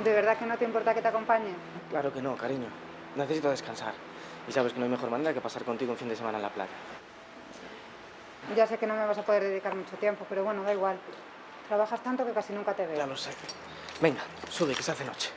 ¿De verdad que no te importa que te acompañe? Claro que no, cariño. Necesito descansar. Y sabes que no hay mejor manera que pasar contigo un fin de semana en la playa. Ya sé que no me vas a poder dedicar mucho tiempo, pero bueno, da igual. Trabajas tanto que casi nunca te veo. Ya lo sé. Venga, sube, que se hace noche.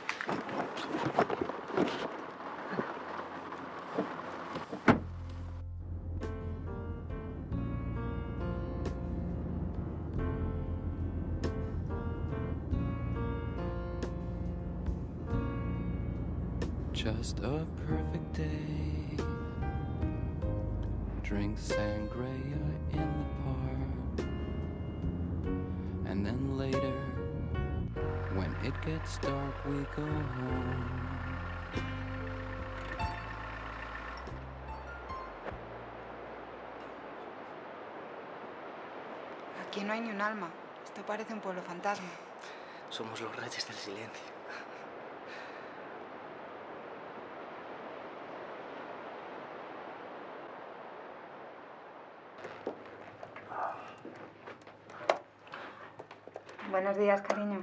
Just a perfect day. Drink sangria in the park. And then later, when it gets dark, we go home. Aquí no hay ni un alma. Esto parece un pueblo fantasma. Somos los reyes del silencio. Buenos días, cariño.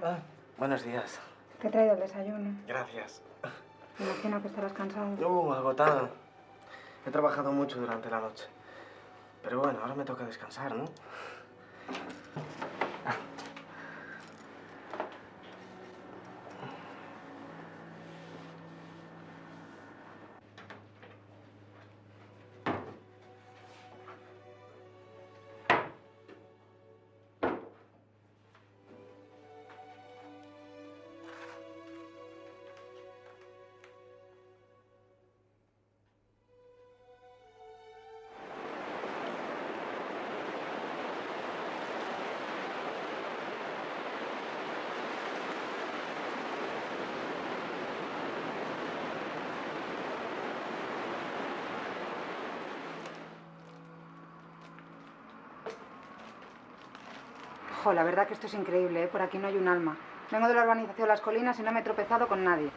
Buenos días. Te he traído el desayuno. Gracias. Me imagino que estarás cansado. Agotado. He trabajado mucho durante la noche. Pero bueno, ahora me toca descansar, ¿no? Jo, la verdad que esto es increíble, ¿eh? Por aquí no hay un alma. Vengo de la urbanización Las Colinas y no me he tropezado con nadie.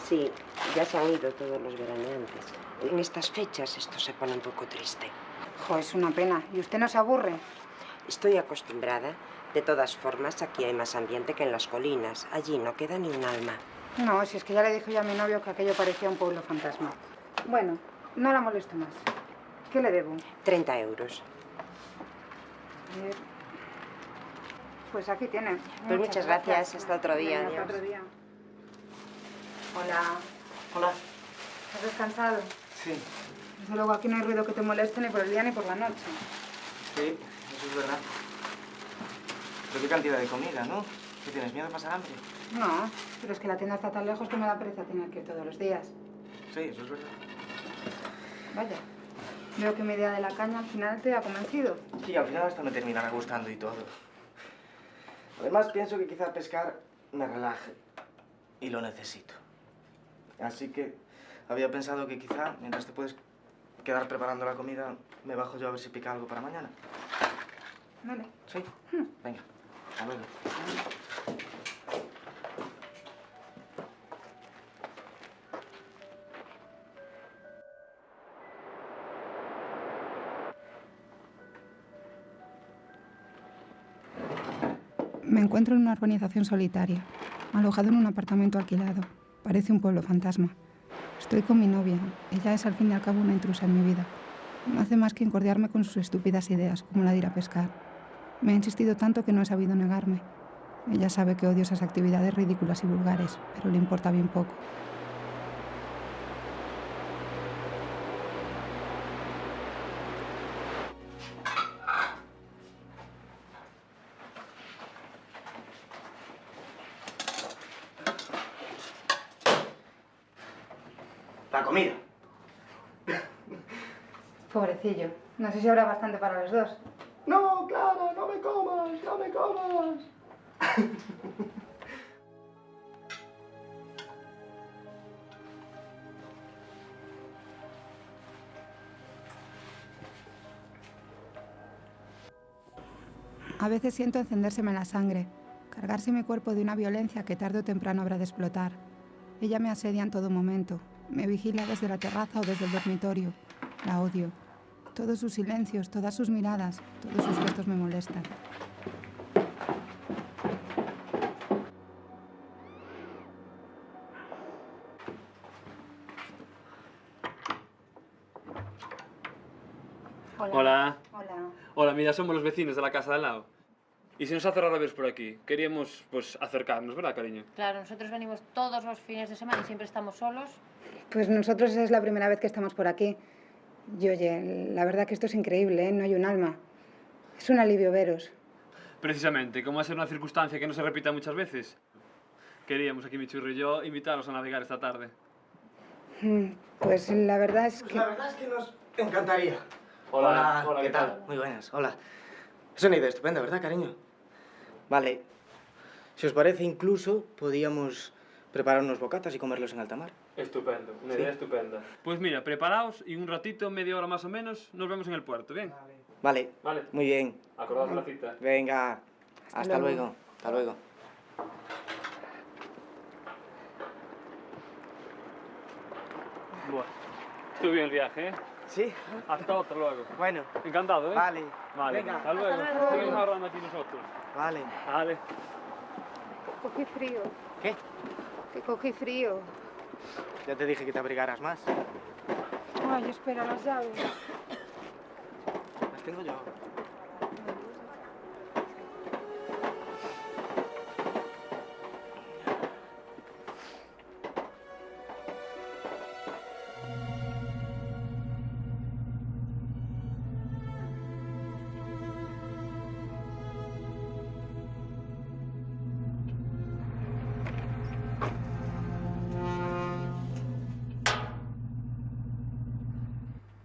Sí, ya se han ido todos los veraneantes. En estas fechas esto se pone un poco triste. Jo, es una pena. ¿Y usted no se aburre? Estoy acostumbrada. De todas formas, aquí hay más ambiente que en Las Colinas. Allí no queda ni un alma. No, si es que ya le dije yo a mi novio que aquello parecía un pueblo fantasma. Bueno, no la molesto más. ¿Qué le debo? 30 euros. A ver. Pues aquí tiene. Pues muchas gracias. Hasta otro día. Hasta otro día. Hola. Hola. ¿Has descansado? Sí. Desde luego aquí no hay ruido que te moleste ni por el día ni por la noche. Sí, eso es verdad. Pero qué cantidad de comida, ¿no? ¿Qué tienes, miedo a pasar hambre? No, pero es que la tienda está tan lejos que me da pereza tener que ir todos los días. Sí, eso es verdad. Vaya. Veo que mi idea de la caña al final te ha convencido. Sí, al final hasta me terminará gustando y todo. Además, pienso que quizá pescar me relaje. Y lo necesito. Así que había pensado que quizá, mientras te puedes quedar preparando la comida, me bajo yo a ver si pica algo para mañana. Vale. ¿Sí? Venga, hasta luego. Me encuentro en una urbanización solitaria, alojado en un apartamento alquilado. Parece un pueblo fantasma. Estoy con mi novia. Ella es al fin y al cabo una intrusa en mi vida. No hace más que incordiarme con sus estúpidas ideas, como la de ir a pescar. Me ha insistido tanto que no he sabido negarme. Ella sabe que odio esas actividades ridículas y vulgares, pero le importa bien poco. La comida. Pobrecillo. No sé si habrá bastante para los dos. No, Clara, no me comas, no me comas. A veces siento encendérseme la sangre, cargarse mi cuerpo de una violencia que tarde o temprano habrá de explotar. Ella me asedia en todo momento, me vigila desde la terraza o desde el dormitorio. La odio. Todos sus silencios, todas sus miradas, todos sus gestos me molestan. Hola. Hola. Hola, mira, somos los vecinos de la casa de al lado. Y se nos hace raro veros por aquí. Queríamos, pues, acercarnos, ¿verdad, cariño? Claro, nosotros venimos todos los fines de semana y siempre estamos solos. Pues nosotros es la primera vez que estamos por aquí. Y oye, la verdad que esto es increíble, ¿eh? No hay un alma. Es un alivio veros. Precisamente, como va a ser una circunstancia que no se repita muchas veces, queríamos aquí mi churro y yo invitaros a navegar esta tarde. Pues la verdad es Pues que... la verdad es que nos encantaría. Hola, ¿qué tal? Muy buenas, hola. Es una idea estupenda, ¿verdad, cariño? Vale. Si os parece, incluso podíamos preparar unos bocatas y comerlos en alta mar. Estupendo, una idea estupenda. Pues mira, preparaos y un ratito, media hora más o menos, nos vemos en el puerto, ¿bien? Vale. Vale. Muy bien. Acordaos de la cita. Venga. Hasta luego. luego. Hasta luego. Bueno, estuvo bien el viaje, ¿eh? ¿Sí? Hasta otro luego. Bueno. Encantado, ¿eh? Vale. Vale, Venga. hasta luego. Hasta luego. Seguimos ahorrando aquí nosotros. Vale. Vale. Cogí frío. ¿Qué? Que cogí frío. Ya te dije que te abrigaras más. Ay, espera, las llaves. Las tengo yo.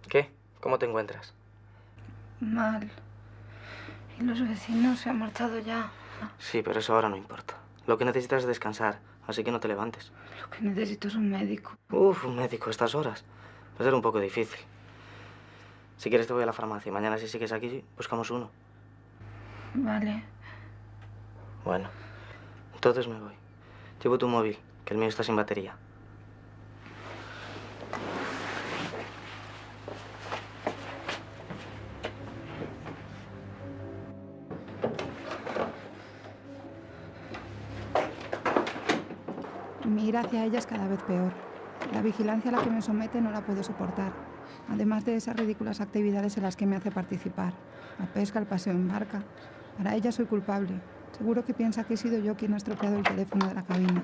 ¿Qué? ¿Cómo te encuentras? Mal. Y los vecinos se han marchado ya. Sí, pero eso ahora no importa. Lo que necesitas es descansar, así que no te levantes. Lo que necesito es un médico. Uf, un médico a estas horas. Va a ser un poco difícil. Si quieres te voy a la farmacia. Mañana si sigues aquí, buscamos uno. Vale. Bueno, entonces me voy. Llevo tu móvil, que el mío está sin batería. Mi ir hacia ella es cada vez peor. La vigilancia a la que me somete no la puedo soportar. Además de esas ridículas actividades en las que me hace participar. La pesca, el paseo en barca. Para ella soy culpable. Seguro que piensa que he sido yo quien ha estropeado el teléfono de la cabina.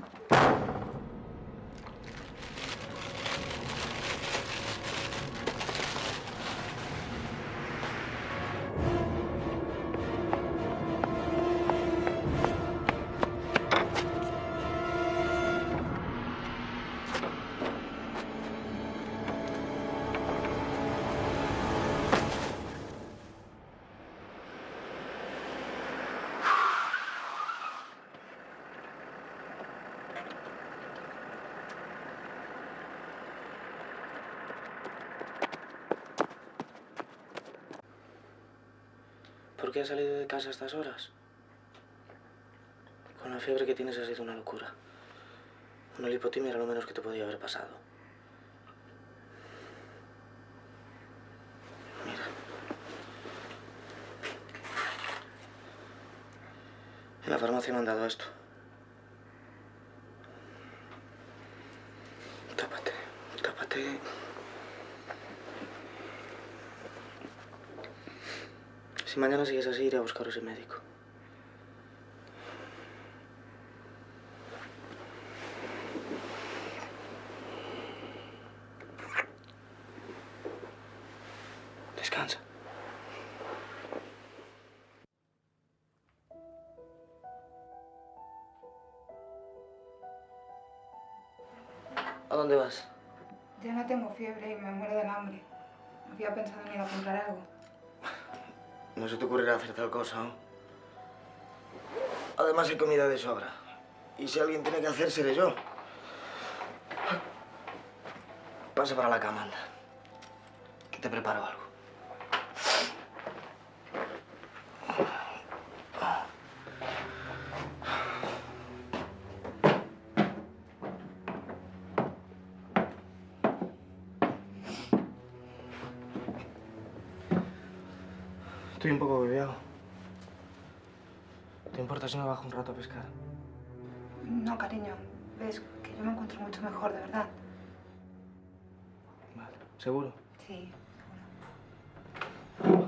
¿Por qué has salido de casa a estas horas? Con la fiebre que tienes ha sido una locura. Una lipotimia era lo menos que te podía haber pasado. Mira. En la farmacia me han dado esto. Tápate, tápate. Si mañana sigues así, iré a buscaros el médico. Descansa. ¿A dónde vas? Ya no tengo fiebre y me muero del hambre. Había pensado en ir a comprar algo. No se te ocurrirá hacer tal cosa, ¿no? Además hay comida de sobra. Y si alguien tiene que hacer, seré yo. Pasa para la cama, anda. Que te preparo algo. Estoy un poco agobiado. ¿Te importa si me bajo un rato a pescar? No, cariño. Ves que yo me encuentro mucho mejor, de verdad. Vale. ¿Seguro? Sí, seguro.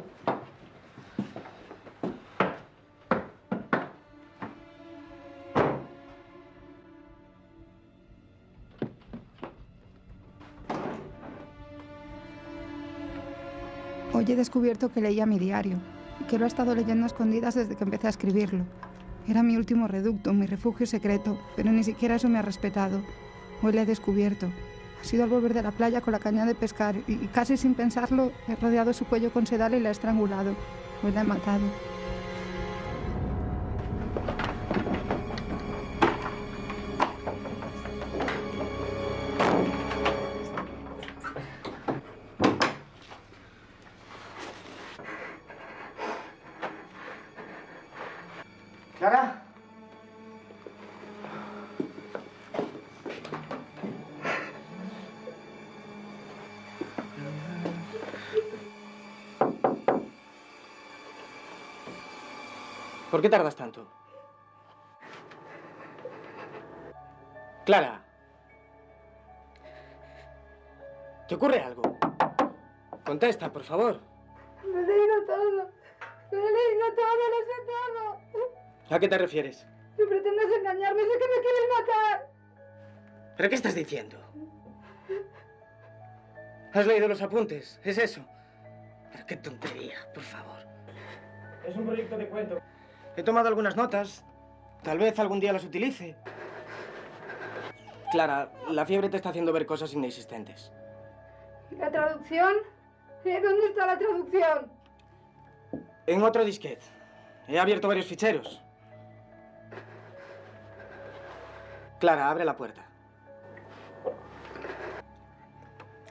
Hoy he descubierto que leía mi diario y que lo he estado leyendo a escondidas desde que empecé a escribirlo. Era mi último reducto, mi refugio secreto, pero ni siquiera eso me ha respetado. Hoy le he descubierto. Ha sido al volver de la playa con la caña de pescar y casi sin pensarlo he rodeado su cuello con sedal y la he estrangulado. Hoy la he matado. ¿Clara? ¿Por qué tardas tanto? Clara. ¿Te ocurre algo? Contesta, por favor. Lo he leído todo. Lo he leído todo, lo sé todo. ¿A qué te refieres? Si pretendes engañarme, sé que me quieres matar. ¿Pero qué estás diciendo? ¿Has leído los apuntes? ¿Es eso? Pero qué tontería, por favor. Es un proyecto de cuento. He tomado algunas notas. Tal vez algún día las utilice. Clara, la fiebre te está haciendo ver cosas inexistentes. ¿Y la traducción? ¿Dónde está la traducción? En otro disquete. He abierto varios ficheros. Clara, abre la puerta.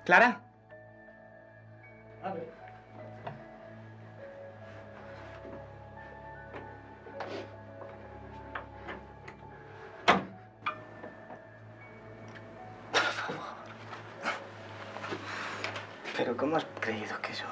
¿Clara? Abre. Por favor. Pero ¿cómo has creído que yo...?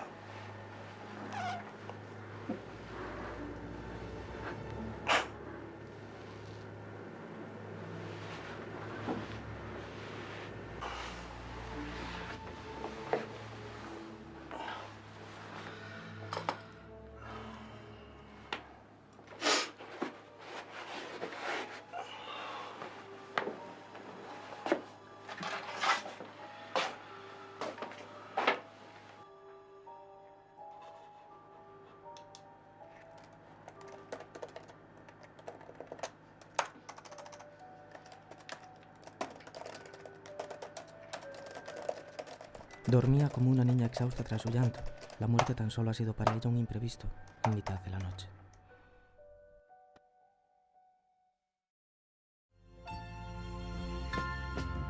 Dormía como una niña exhausta tras su llanto. La muerte tan solo ha sido para ella un imprevisto en mitad de la noche.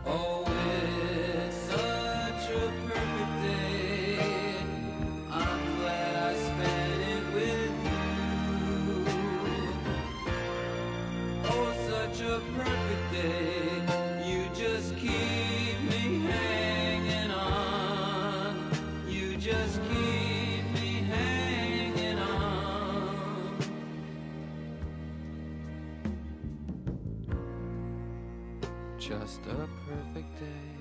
Oh, it's such a perfect day. I'm glad I spent it with you. Oh, such a perfect day. You just keep me hanging on. You just keep me hanging on. Just a perfect day.